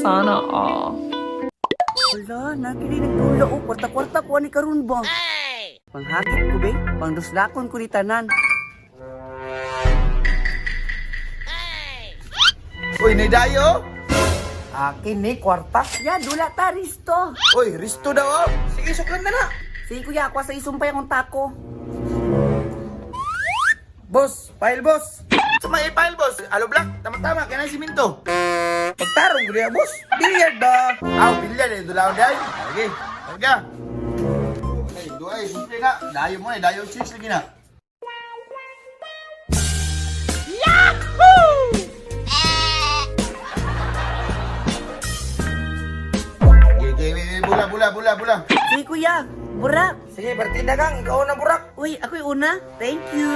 Sana all. Wala, nakili nagdula o. Kwarta-kwarta ko ani karon ba? Panghakit ko be, pangduslakon ko ni tanan. Uy, naidayo? Akin ni kwarta. Ya, dula ta, Risto. Uy, Risto daw oh. Sige, suklan na na. Sige kuya, ako sa isumpay akong tako. Boss, file boss. Sa may file, boss. Alo, Black. Tama-tama, kaya na si Minto. Pagtarong ko niya, boss. Billiard ba? Aw, bilyan eh. Dulaw day. Sige, targa. Ay, duay, simple nga. Dayo mo eh. Dayo chicks lagi na. Bula. Sige kuya, burak. Sige, partida kang. Ikaw na burak. Uy, ako yung una. Thank you.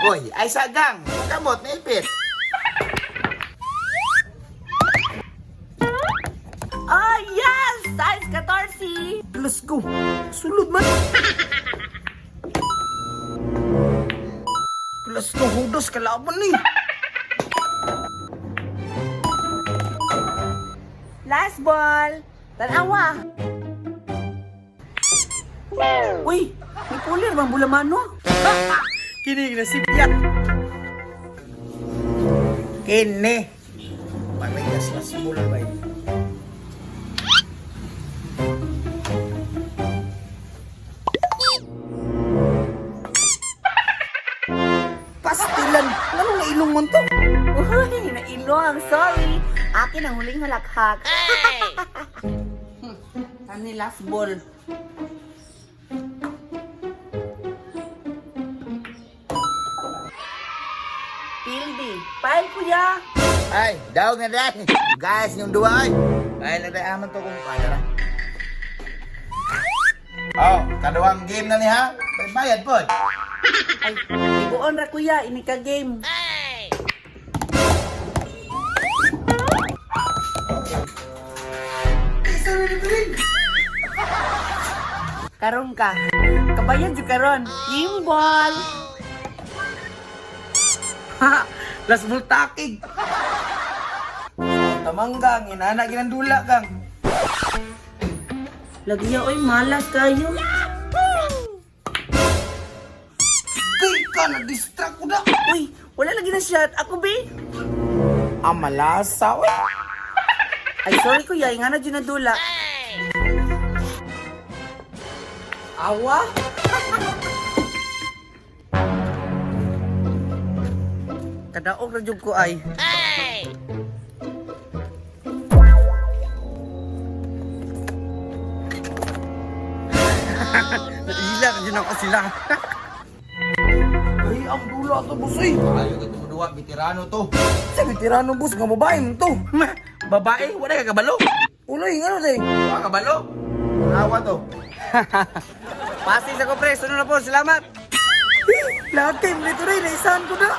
Uy, ay sagang. Kamot, naipit. Ah, yes! Size 14! Let's go. Sulod man. Let's go, hudos kalaban ni. Last ball! Tanawa! Uy! May pulir bang bulamano? Kini na si Piat. Kini. Pamigas na si Bulan ba yun? Pastilan. Ano nga ilong mo to? Uy! Nailong! Sorry! Akin ang huling halakhak. Ano last ball? Pildi! Pile kuya! Ay, daw nga day. Guys, yung dua ay. Ay, naday aman to kung para. Oh, kaduang game na ni ha. May bayad po. Ay, ibuon ra kuya, ini ka game. Karon ka. Kabayan jud karon. Game ball. Ha! Last ball takig. Tamanggang, inana ginandula kang. Lagi ya oy malas kayo. Kay ka na distract ko na. Uy, wala lagi na shot. Ako be. Amalasa, we. Ay sorry kuya, nga na jud nadula. Awa. Kadaog ra jud ko ay. Nadila na dyan ako sila. Ay, ang dula to, boss, ay. Ayaw ka tumudua, veterano to. Sa veterano, boss, nga babae mo to. Babae, wala ka kabalo. Uloy, nga na, Wala kabalo. Awa to. Pasig sa ko, pre. Sunod na po, salamat. Lahat kayo, nito rin, naisahan ko na.